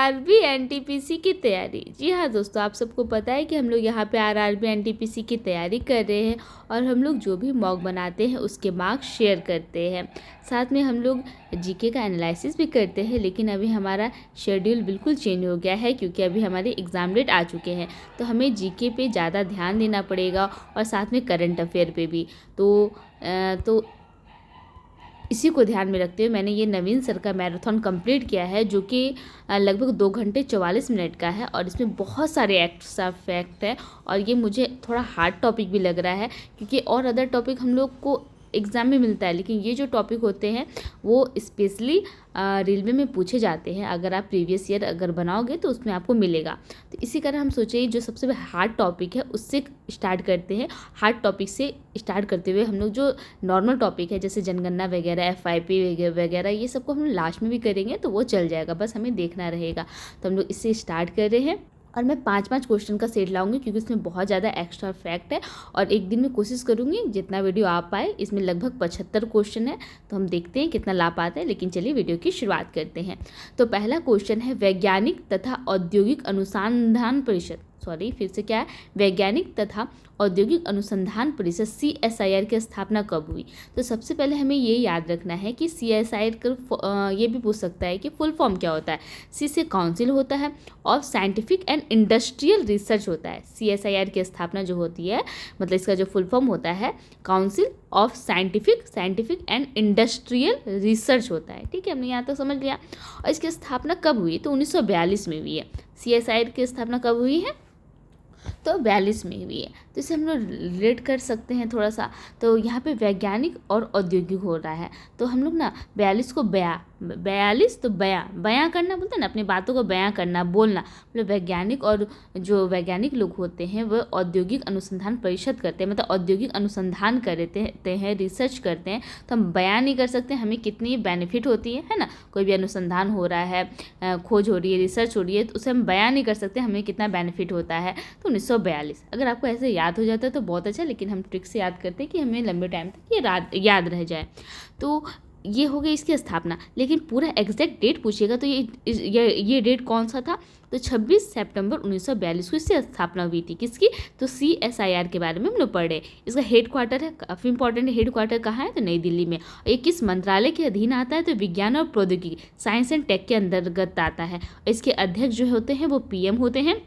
RRB NTPC की तैयारी। जी हाँ दोस्तों, आप सबको पता है कि हम लोग यहाँ पे आरआरबी एनटीपीसी की तैयारी कर रहे हैं और हम लोग जो भी मॉक बनाते हैं उसके मार्क्स शेयर करते हैं। साथ में हम लोग जीके का एनालिसिस भी करते हैं, लेकिन अभी हमारा शेड्यूल बिल्कुल चेंज हो गया है क्योंकि अभी हमारे एग्ज़ाम डेट आ चुके हैं, तो हमें जीके पे ज़्यादा ध्यान देना पड़ेगा और साथ में करंट अफेयर पे भी। तो इसी को ध्यान में रखते हुए मैंने ये नवीन सर का मैराथन कंप्लीट किया है, जो कि लगभग 2 घंटे 44 मिनट का है और इसमें बहुत सारे एक्स्ट्रा फैक्ट है और ये मुझे थोड़ा हार्ड टॉपिक भी लग रहा है क्योंकि और अदर टॉपिक हम लोग को एग्ज़ाम में मिलता है, लेकिन ये जो टॉपिक होते हैं वो स्पेशली रेलवे में पूछे जाते हैं। अगर आप प्रीवियस ईयर अगर बनाओगे तो उसमें आपको मिलेगा। तो इसी कारण हम सोचे जो सबसे हार्ड टॉपिक है उससे स्टार्ट करते हैं। हार्ड टॉपिक से स्टार्ट करते हुए हम लोग जो नॉर्मल टॉपिक है जैसे जनगणना वगैरह, FYP वगैरह, ये सबको हम लास्ट में भी करेंगे तो वो चल जाएगा, बस हमें देखना रहेगा। तो हम लोग इससे स्टार्ट कर रहे हैं और मैं 5-5 क्वेश्चन का सेट लाऊंगी क्योंकि इसमें बहुत ज़्यादा एक्स्ट्रा फैक्ट है और एक दिन में कोशिश करूंगी जितना वीडियो आ पाए। इसमें लगभग 75 क्वेश्चन है, तो हम देखते हैं कितना ला पाते हैं, लेकिन चलिए वीडियो की शुरुआत करते हैं। तो पहला क्वेश्चन है वैज्ञानिक तथा औद्योगिक अनुसंधान परिषद, फिर से क्या है, वैज्ञानिक तथा औद्योगिक अनुसंधान परिषद CSIR की स्थापना कब हुई। तो सबसे पहले हमें ये याद रखना है कि CSIR का ये भी पूछ सकता है कि फुल फॉर्म क्या होता है। C से काउंसिल होता है और साइंटिफिक एंड इंडस्ट्रियल रिसर्च होता है। CSIR की स्थापना जो होती है, मतलब इसका जो फुल फॉर्म होता है council of scientific and industrial research होता है। ठीक है, हमने यहाँ तक समझ लिया। और इसकी स्थापना कब हुई, तो 1942 में हुई है। CSIR की स्थापना कब हुई है, तो 42 में हुई है। तो इसे हम लोग रिलेट कर सकते हैं थोड़ा सा। तो यहाँ पे वैज्ञानिक और औद्योगिक हो रहा है, तो हम लोग ना 42 को 42 तो बयां करना बोलते हैं ना, अपनी बातों को बयां करना, बोलना। मतलब वैज्ञानिक और जो वैज्ञानिक लोग होते हैं वह औद्योगिक अनुसंधान परिषद करते हैं, मतलब औद्योगिक अनुसंधान करते हैं, रिसर्च करते हैं। तो हम बयां नहीं कर सकते हमें कितनी बेनिफिट होती है ना। कोई भी अनुसंधान हो रहा है, खोज हो रही है, रिसर्च हो रही है, तो उसे हम बयां नहीं कर सकते हमें कितना बेनिफिट होता है। तो 1942 अगर आपको ऐसे याद हो जाता है तो बहुत अच्छा, लेकिन हम ट्रिक से याद करते हैं कि हमें लंबे टाइम तक ये याद रह जाए। तो ये हो गई इसकी स्थापना, लेकिन पूरा एग्जैक्ट डेट पूछिएगा तो ये डेट कौन सा था, तो 26 सितंबर 1942 को इससे स्थापना हुई थी। किसकी, तो CSIR के बारे में हम लोग पढ़ रहे हैं। इसका हेड क्वार्टर है, काफ़ी इंपॉर्टेंट है। हेड क्वार्टर कहाँ है, तो नई दिल्ली में। और ये किस मंत्रालय के अधीन आता है, तो विज्ञान और प्रौद्योगिकी, साइंस एंड टेक के अंतर्गत आता है। और इसके अध्यक्ष जो होते हैं वो PM होते हैं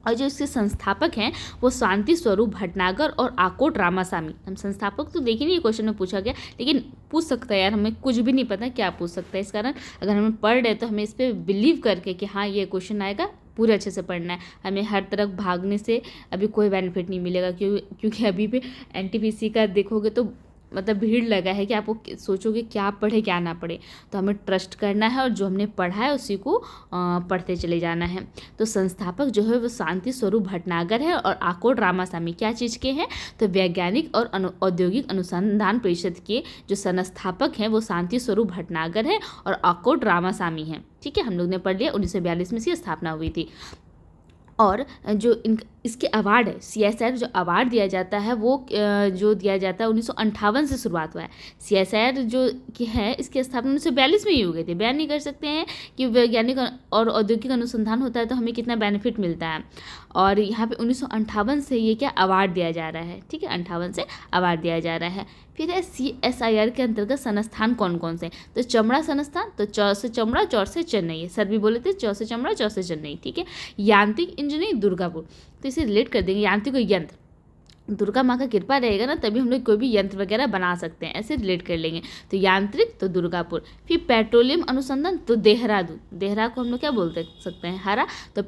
और जो इसके संस्थापक हैं वो शांति स्वरूप भटनागर और आकोट रामासामी। हम संस्थापक तो देखिए नहीं, ये क्वेश्चन में पूछा गया, लेकिन पूछ सकता है यार, हमें कुछ भी नहीं पता क्या पूछ सकता है। इस कारण अगर हम पढ़ रहे तो हमें इस पर बिलीव करके कि हाँ ये क्वेश्चन आएगा, पूरे अच्छे से पढ़ना है। हमें हर तरफ भागने से अभी कोई बेनिफिट नहीं मिलेगा, क्योंकि अभी भी NTPC का देखोगे तो मतलब भीड़ लगा है कि आपको सोचोगे क्या पढ़े क्या ना पढ़े। तो हमें ट्रस्ट करना है और जो हमने पढ़ा है उसी को पढ़ते चले जाना है। तो संस्थापक जो है वो शांति स्वरूप भटनागर है और आकोट रामासामी क्या चीज़ के हैं, तो वैज्ञानिक और औद्योगिक अनुसंधान परिषद के जो संस्थापक हैं वो शांति स्वरूप भटनागर है और आकोट रामासामी हैं। ठीक है, हम लोग ने पढ़ लिया 1942 में इसकी स्थापना हुई थी। और जो इसके अवार्ड है, CSIR जो अवार्ड दिया जाता है वो जो दिया जाता है 1958 से शुरुआत हुआ है। CSIR जो कि है इसकी स्थापना 1942 में ही हो गई थी। बयान नहीं कर सकते हैं कि वैज्ञानिक और औद्योगिक अनुसंधान होता है तो हमें कितना बेनिफिट मिलता है। और यहाँ पे 1958 से ये क्या अवार्ड दिया जा रहा है। ठीक है, 58 से अवार्ड दिया जा रहा है। फिर है CSIR के अंतर्गत संस्थान कौन कौन से, तो चमड़ा संस्थान, तो च से चमड़ा, चौर से चेन्नई, सर भी बोले थे चौ से चमड़ा, चौ से चेन्नई। ठीक है, यांत्रिक इंजीनियरिंग दुर्गापुर, तो इसे रिलेट कर देंगे। यांत्रिक यंत्र, दुर्गा माँ का कृपा रहेगा ना तभी हम लोग कोई भी यंत्र वगैरह बना सकते हैं, ऐसे रिलेट कर लेंगे। तो यांत्रिक तो दुर्गापुर। फिर पेट्रोलियम अनुसंधान तो देहरादून, देहरा को हम लोग क्या बोलते सकते हैं, हरा, तो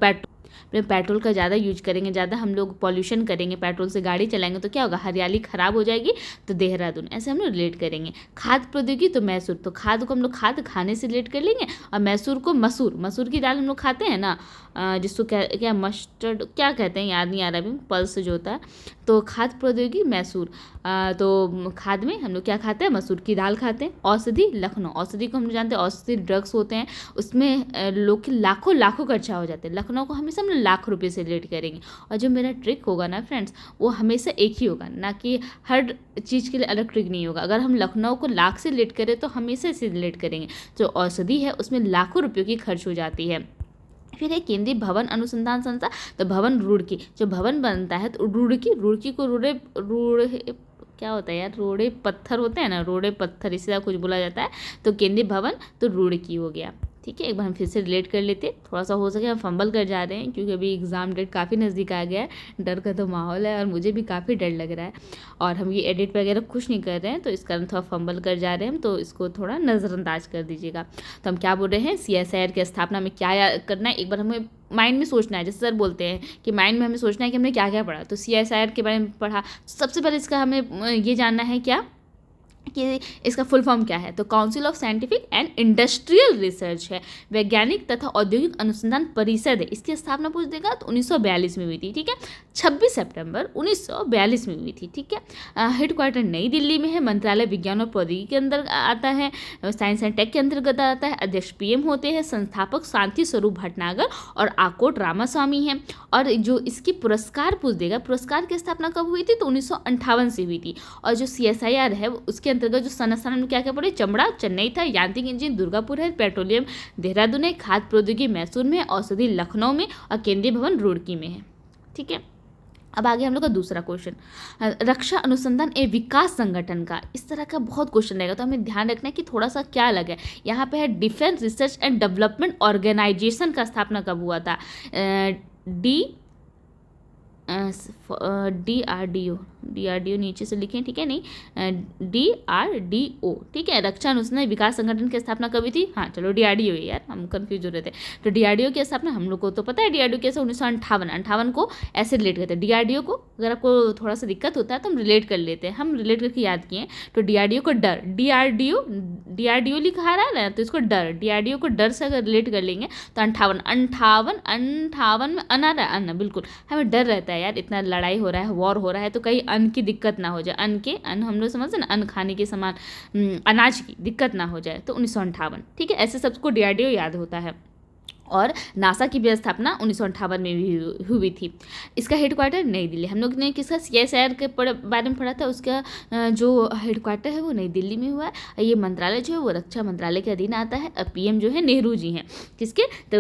पेट्रोल का ज़्यादा यूज करेंगे, ज़्यादा हम लोग पॉल्यूशन करेंगे, पेट्रोल से गाड़ी चलाएंगे तो क्या होगा, हरियाली खराब हो जाएगी, तो देहरादून, ऐसे हम लोग रिलेट करेंगे। खाद्य प्रौद्योगिकी तो मैसूर, तो खाद को हम लोग खाद खाने से रिलेट कर लेंगे और मैसूर को मसूर की दाल हम लोग खाते हैं ना, जिसको क्या मस्टर्ड क्या कहते हैं, याद नहीं आ रहा अभी, पल्स जो होता है। तो खाद्य प्रौद्योगिकी मैसूर, तो खाद में हम लोग क्या खाते हैं, मसूर की दाल खाते हैं। औषधि लखनऊ, औषधि को हम जानते हैं औषधि ड्रग्स होते हैं, उसमें लोग के लाखों खर्चा हो जाते हैं। लखनऊ को हमेशा हम लाख रुपए से रिलेट करेंगे। और जो मेरा ट्रिक होगा ना फ्रेंड्स, वो हमेशा एक ही होगा, ना कि हर चीज़ के लिए अलग ट्रिक नहीं होगा। अगर हम लखनऊ को लाख से रिलेट करें तो हमेशा इसे रिलेट करेंगे। जो औषधि है उसमें लाखों रुपयों की खर्च हो जाती है। फिर है केंद्रीय भवन अनुसंधान संस्था, तो भवन रुड़की, जो भवन बनता है तो रुड़की को रूड़े क्या होता है यार, रोड़े पत्थर होते हैं ना, रोड़े पत्थर इसी तरह कुछ बोला जाता है, तो केंद्रीय भवन तो रुड़की हो गया। ठीक है, एक बार हम फिर से रिलेट कर लेते, थोड़ा सा हो सके हम फंबल कर जा रहे हैं क्योंकि अभी एग्ज़ाम डेट काफ़ी नज़दीक आ गया है, डर का तो माहौल है और मुझे भी काफ़ी डर लग रहा है और हम ये एडिट वगैरह कुछ नहीं कर रहे हैं, तो इस कारण थोड़ा फंबल कर जा रहे हैं, तो इसको थोड़ा नज़रअंदाज कर दीजिएगा। तो हम क्या बोल रहे हैं, CSIR की स्थापना में क्या करना है, एक बार हमें माइंड में सोचना है। जैसे सर बोलते हैं कि माइंड में हमें सोचना है कि हमने क्या क्या पढ़ा, तो CSIR के बारे में पढ़ा। सबसे पहले इसका हमें ये जानना है क्या कि इसका फुल फॉर्म क्या है, तो council of scientific and industrial research है, वैज्ञानिक तथा औद्योगिक अनुसंधान परिषद है। इसकी स्थापना पूछ देगा तो 1942 में हुई थी। ठीक है, 26 सितंबर 1942 में हुई थी। ठीक है, हेडक्वार्टर नई दिल्ली में है, मंत्रालय विज्ञान और प्रौद्योगिकी के अंदर आता है, साइंस एंड टेक के अंतर्गत आता है, अध्यक्ष PM होते हैं, संस्थापक शांति स्वरूप भटनागर और आकोट रामास्वामी हैं। और जो इसकी पुरस्कार पूछ देगा, पुरस्कार की स्थापना कब हुई थी, तो 1958 से हुई थी। और जो CSIR है उसके अंतर्गत जो संस्थान में क्या क्या पड़े, चमड़ा चेन्नई था, यांत्रिक इंजन दुर्गापुर है, पेट्रोलियम देहरादून है, खाद्य प्रौद्योगिकी मैसूर में है, औषधि लखनऊ में और केंद्रीय भवन रुड़की में है। ठीक है, अब आगे हम लोग का दूसरा क्वेश्चन, रक्षा अनुसंधान एवं विकास संगठन का इस तरह का बहुत क्वेश्चन रहेगा, तो हमें ध्यान रखना है कि थोड़ा सा क्या अलग है। यहाँ पे है defence research and development organisation का स्थापना कब हुआ था, DRDO नीचे से लिखें, ठीक है, नहीं DRDO, ठीक है, रक्षा अनुसंधान विकास संगठन की स्थापना कभी थी, हाँ चलो DRDO है यार, हम कंफ्यूज हो रहे थे। तो DRDO की स्थापना हम लोग को तो पता है, DRDO कैसे 1958 को ऐसे रिलेट करते हैं। DRDO को अगर आपको थोड़ा सा दिक्कत होता है तो हम रिलेट कर लेते हैं, हम रिलेट करके याद किए। तो DRDO को डर, DRDO लिखा रहा है ना, तो इसको डर, DRDO को डर से अगर रिलेट कर लेंगे तो 58 में अना रहा है, अन्न, बिल्कुल हमें डर रहता है यार, इतना लड़ाई हो रहा है, वॉर हो रहा है, तो कहीं अन्न की दिक्कत ना हो जाए, अन्न हम लोग समझते हैं ना, अन्न खाने के समान अनाज की दिक्कत ना हो जाए, तो 1958। ठीक है, ऐसे सबको DRDO याद होता है। और नासा की भी स्थापना 1958 में भी हुई थी। इसका हेडक्वार्टर नई दिल्ली, हम लोग ने किसका CSIR के बारे में पढ़ा था, उसका जो हेडक्वार्टर है वो नई दिल्ली में हुआ है। ये मंत्रालय जो है वो रक्षा मंत्रालय के अधीन आता है। PM जो है नेहरू जी हैं, किसके, तो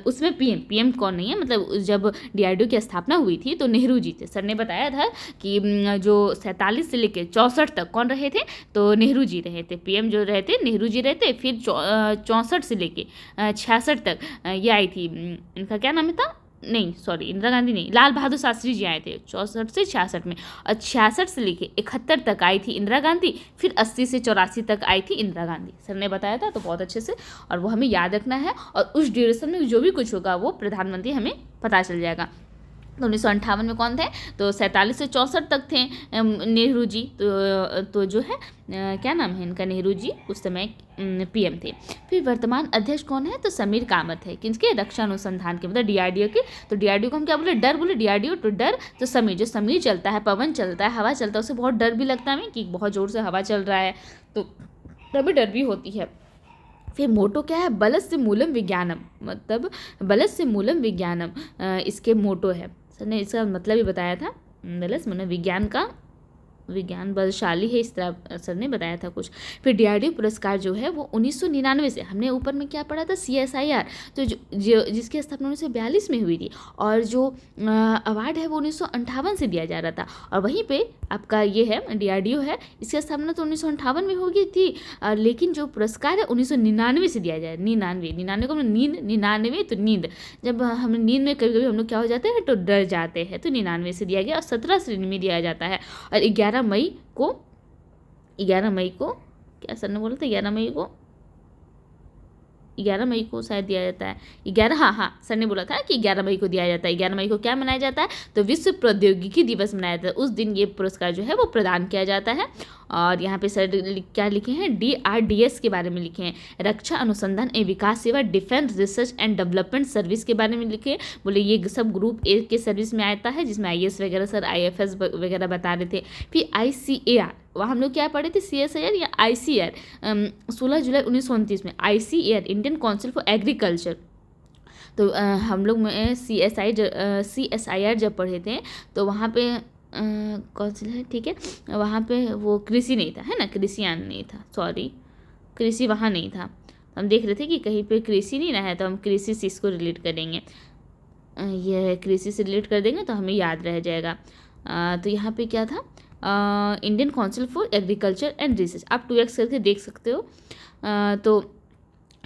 उसमें PM कौन नहीं है, मतलब जब DRDO की स्थापना हुई थी तो नेहरू जी थे। सर ने बताया था कि जो 47 से लेकर 64 तक कौन रहे थे, तो नेहरू जी रहे थे। PM जो रहे थे नेहरू जी रहते, फिर 64 से लेके 66 तक ये आई थी, इनका क्या नाम था, नहीं सॉरी इंदिरा गांधी नहीं, लाल बहादुर शास्त्री जी आए थे 64 से 66 में, और 66 से लेके 71 तक आई थी इंदिरा गांधी, फिर 80 से 84 तक आई थी इंदिरा गांधी। सर ने बताया था तो बहुत अच्छे से, और वो हमें याद रखना है, और उस ड्यूरेशन में जो भी कुछ होगा वो प्रधानमंत्री हमें पता चल जाएगा। तो 1958 में कौन थे, तो 47 से 64 तक थे नेहरू जी, तो जो है क्या नाम है इनका, नेहरू जी उस समय PM थे। फिर वर्तमान अध्यक्ष कौन है, तो समीर कामत है, किसके, रक्षा अनुसंधान के, मतलब DRDO के। तो DRDO को हम क्या बोले, डर बोले, DRDO तो डर, तो समीर, जो समीर चलता है, पवन चलता है, हवा चलता है, उससे बहुत डर भी लगता है हमें कि बहुत ज़ोर से हवा चल रहा है, तो तभी डर भी होती है। फिर मोटो क्या है, बलस्य मूलम विज्ञानम, मतलब बलस्य मूलम विज्ञानम इसके मोटो है। सर ने इसका मतलब ही बताया था, बलस मतलब विज्ञान बलशाली है, इस तरह सर ने बताया था कुछ। फिर DRDO पुरस्कार जो है वो 1999 से, हमने ऊपर में क्या पढ़ा था, CSIR, तो जो जिसकी स्थापना 1942 में हुई थी, और जो अवार्ड है वो 1958 से दिया जा रहा था। और वहीं पे आपका ये है DRDO है, इसकी स्थापना तो 1958 में हो गई थी, लेकिन जो पुरस्कार है 1999 से दिया जाए, 99 को नींद, 99 तो नींद, जब हम नींद में कभी कभी हम लोग क्या हो जाते हैं, तो डर जाते हैं, तो 99 से दिया गया, और 17 श्रेणी में दिया जाता है। और 11 मई को क्या सर ने बोला था, 11 मई को शायद दिया जाता है, 11, हाँ सर ने बोला था कि 11 मई को दिया जाता है। 11 मई को क्या मनाया जाता है, तो विश्व प्रौद्योगिकी दिवस मनाया जाता है, उस दिन ये पुरस्कार जो है वो प्रदान किया जाता है। और यहाँ पे सर क्या लिखे हैं, DRDS के बारे में लिखे हैं, रक्षा अनुसंधान एवं विकास सेवा, defence research and development service के बारे में लिखे हैं। बोले ये सब ग्रुप A के सर्विस में आता है, जिसमें IAS वगैरह, सर IFS वगैरह बता रहे थे। फिर ICAR, वहाँ हम लोग क्या पढ़े थे, CSIR या ICAR, 16 जुलाई 1929 में ICAR, Indian council for agriculture. तो हम लोग में CSIR जब पढ़े थे तो वहाँ पे काउंसिल है, ठीक है, वहाँ पे वो कृषि नहीं था, है ना, कृषि वहाँ नहीं था, हम देख रहे थे कि कहीं पे कृषि नहीं ना है, तो हम कृषि से इसको रिलेट करेंगे, यह कृषि से रिलेट कर देंगे तो हमें याद रह जाएगा। तो यहाँ पे क्या था, Indian council for agriculture and research, आप 2x करके देख सकते हो। तो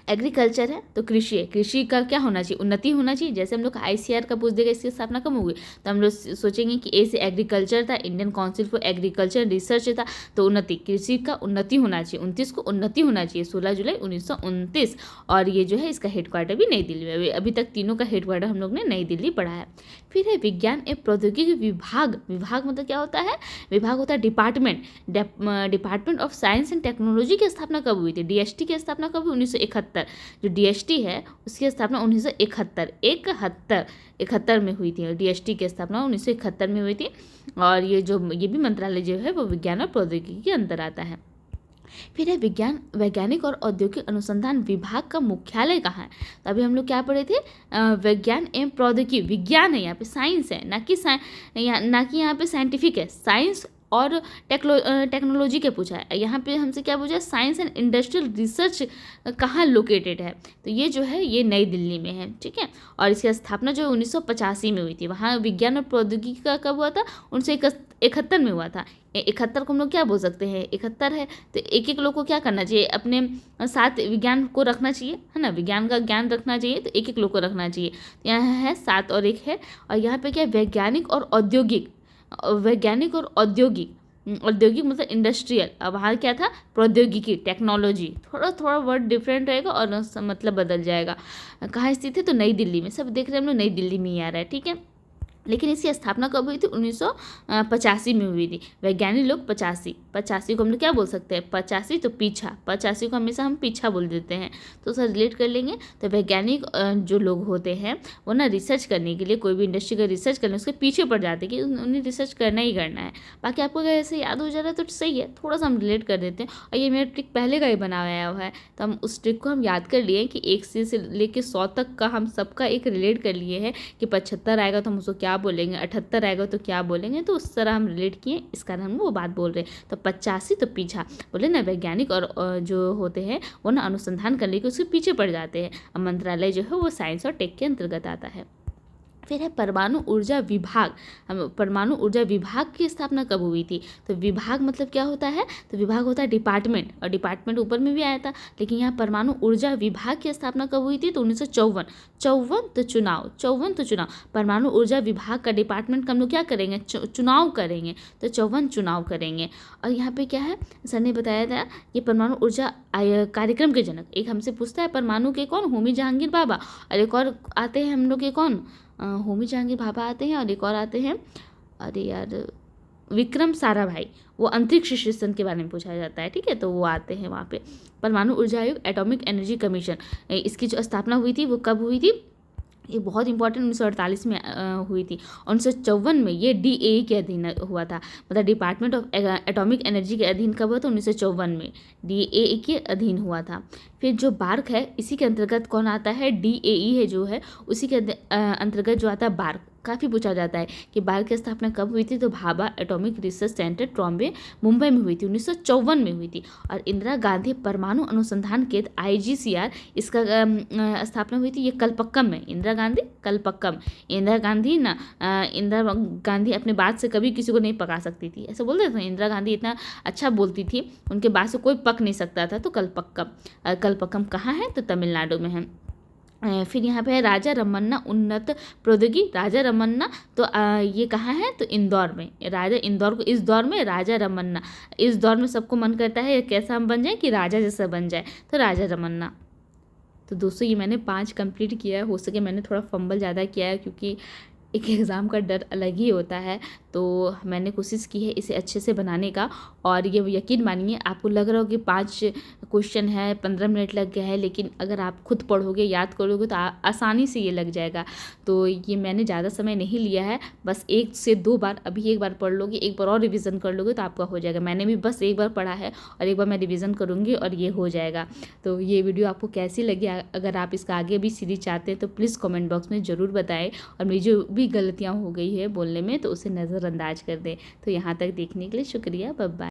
एग्रीकल्चर है तो कृषि है, कृषि का क्या होना चाहिए, उन्नति होना चाहिए। जैसे हम लोग ICAR का पूछ देगा इसकी स्थापना कब हुई, तो हम लोग सोचेंगे कि ए से एग्रीकल्चर था, Indian council for agriculture research था, तो उन्नति, कृषि का उन्नति होना चाहिए, 29 को उन्नति होना चाहिए, 16 जुलाई 1929। और ये जो है इसका हेडक्वार्टर भी नई दिल्ली में, अभी तक तीनों का हेडक्वार्टर हम लोग ने नई दिल्ली पढ़ा है। फिर है विज्ञान एवं प्रौद्योगिकी विभाग, विभाग मतलब क्या होता है, विभाग होता है department, department of science and technology की स्थापना कब हुई थी, DST की स्थापना कब हुई, 1971। जो DST है उसकी स्थापना 1971 में हुई थी, DST की स्थापना 1971 में हुई थी। और ये भी मंत्रालय जो है वो विज्ञान और प्रौद्योगिकी के अंदर आता है। फिर है विज्ञान, वैज्ञानिक और औद्योगिक अनुसंधान विभाग का मुख्यालय कहाँ है, तो अभी हम लोग क्या पढ़े थे, विज्ञान एवं प्रौद्योगिकी, विज्ञान है यहाँ पे, साइंस है ना कि यहाँ पे साइंटिफिक है, साइंस और टेक्नोलॉजी के पूछा है। यहाँ पे हमसे क्या पूछा है, साइंस एंड इंडस्ट्रियल रिसर्च कहाँ लोकेटेड है, तो ये जो है ये नई दिल्ली में है, ठीक है। और इसकी स्थापना जो 1985 में हुई थी। वहाँ विज्ञान और प्रौद्योगिकी का कब हुआ था, 1971 में हुआ था। 71 को हम लोग क्या बोल सकते हैं, 71 है तो एक एक लोग को क्या करना चाहिए, अपने साथ विज्ञान को रखना चाहिए, है ना, विज्ञान का ज्ञान रखना चाहिए, तो एक एक लोग को रखना चाहिए। तो यहाँ है 7 और 1 है। और यहाँ पे क्या, वैज्ञानिक और औद्योगिक, वैज्ञानिक और औद्योगिक, औद्योगिक मतलब इंडस्ट्रियल, अब वहाँ क्या था, प्रौद्योगिकी, टेक्नोलॉजी, थोड़ा वर्ड डिफरेंट रहेगा और मतलब बदल जाएगा। कहाँ स्थित है, तो नई दिल्ली में, सब देख रहे हैं हम लोग नई दिल्ली में ही आ रहा है, ठीक है। लेकिन इसकी स्थापना कब हुई थी, 1985 में हुई थी। वैज्ञानिक लोग 85 को हम लोग क्या बोल सकते हैं, 85 तो पीछा, 85 को हमेशा हम पीछा बोल देते हैं, तो सर रिलेट कर लेंगे। तो वैज्ञानिक जो लोग होते हैं वो ना रिसर्च करने के लिए, कोई भी इंडस्ट्री का रिसर्च करने उसके पीछे पड़ जाते हैं कि उन्हें रिसर्च करना ही करना है। बाकी आपको अगर ऐसे याद हो जा रहा है तो सही है, थोड़ा सा हम रिलेट कर देते हैं। और ये मेरा ट्रिक पहले का ही बनाया हुआ है, तो हम उस ट्रिक को हम याद कर लिए कि 1 से लेकर 100 तक का हम सबका एक रिलेट कर लिए हैं कि 75 आएगा तो हम उसको क्या बोलेंगे, 78 आएगा तो क्या बोलेंगे, तो उस तरह हम रिलेट किए, इस कारण हम वो बात बोल रहे हैं। तो 85 तो पीछा बोले ना, वैज्ञानिक और जो होते हैं वो ना अनुसंधान करने के उसके पीछे पड़ जाते हैं। अब मंत्रालय जो है वो साइंस और टेक के अंतर्गत आता है। फिर है परमाणु ऊर्जा विभाग। हम परमाणु ऊर्जा विभाग की स्थापना कब हुई थी, तो विभाग मतलब क्या होता है, तो विभाग होता है डिपार्टमेंट, और डिपार्टमेंट ऊपर में भी आया था, लेकिन यहाँ परमाणु ऊर्जा विभाग की स्थापना कब हुई थी, तो 1954 तो चुनाव, परमाणु ऊर्जा विभाग का डिपार्टमेंट का हम लोग क्या करेंगे, चुनाव करेंगे, तो 54 चुनाव करेंगे। और यहाँ पे क्या है, सर ने बताया था ये परमाणु ऊर्जा कार्यक्रम के जनक, एक हमसे पूछता है परमाणु के कौन, होमी जहांगीर भाभा, और एक और आते हैं हम लोग के कौन, होमी जहांगीर भाभा आते हैं, और एक और आते हैं, अरे यार विक्रम साराभाई, वो अंतरिक्ष स्टेशन के बारे में पूछा जाता है, ठीक है, तो वो आते हैं वहाँ पे। परमाणु ऊर्जा आयोग, एटॉमिक एनर्जी कमीशन, इसकी जो स्थापना हुई थी वो कब हुई थी, ये बहुत इंपॉर्टेंट, 1948 में हुई थी। 1954 में ये DAE के अधीन हुआ था, मतलब डिपार्टमेंट ऑफ एटॉमिक एनर्जी के अधीन कब हुआ था, 1954 में DAE के अधीन हुआ था। फिर जो बार्क है इसी के अंतर्गत कौन आता है, DAE है जो है उसी के अंतर्गत जो आता है बार्क। काफ़ी पूछा जाता है कि बार्क की स्थापना कब हुई थी, तो Bhabha atomic research centre Trombay Mumbai में हुई थी, 1954 में हुई थी। और इंदिरा गांधी परमाणु अनुसंधान केंद्र IGCR, इसका स्थापना हुई थी ये कलपक्कम में, इंदिरा गांधी कलपक्कम। इंदिरा गांधी अपने बात से कभी किसी को नहीं पका सकती थी, ऐसा बोल देते थे, इंदिरा गांधी इतना अच्छा बोलती थी, उनके बात से कोई पक नहीं सकता था, तो कलपक्कम कहाँ है, तो तमिलनाडु में है। फिर यहाँ पे है राजा रमन्ना उन्नत प्रौद्योगिकी, राजा रमन्ना तो ये कहाँ है, तो इंदौर में, राजा इंदौर को इस दौर में राजा रमन्ना, इस दौर में सबको मन करता है कैसा हम बन जाए कि राजा जैसा बन जाए, तो राजा रमन्ना। तो दोस्तों ये मैंने 5 कंप्लीट किया है, हो सके मैंने थोड़ा फंबल ज़्यादा किया है क्योंकि एक एग्ज़ाम का डर अलग ही होता है, तो मैंने कोशिश की है इसे अच्छे से बनाने का। और ये यकीन मानिए आपको लग रहा हो कि 5 क्वेश्चन है, 15 मिनट लग गया है, लेकिन अगर आप खुद पढ़ोगे याद करोगे तो आसानी से ये लग जाएगा। तो ये मैंने ज़्यादा समय नहीं लिया है, बस 1 से 2 बार, अभी एक बार पढ़ लोगे, एक बार और रिविज़न कर लोगे तो आपका हो जाएगा। मैंने भी बस एक बार पढ़ा है और एक बार मैं रिविज़न करूँगी और ये हो जाएगा। तो ये वीडियो आपको कैसी लगी, अगर आप इसका आगे भी सीरीज चाहते हैं तो प्लीज़ कमेंट बॉक्स में ज़रूर बताएं, और मेरी जो भी गलतियाँ हो गई है बोलने में तो उसे नज़रअंदाज कर दें। तो यहाँ तक देखने के लिए शुक्रिया, बाय बाय।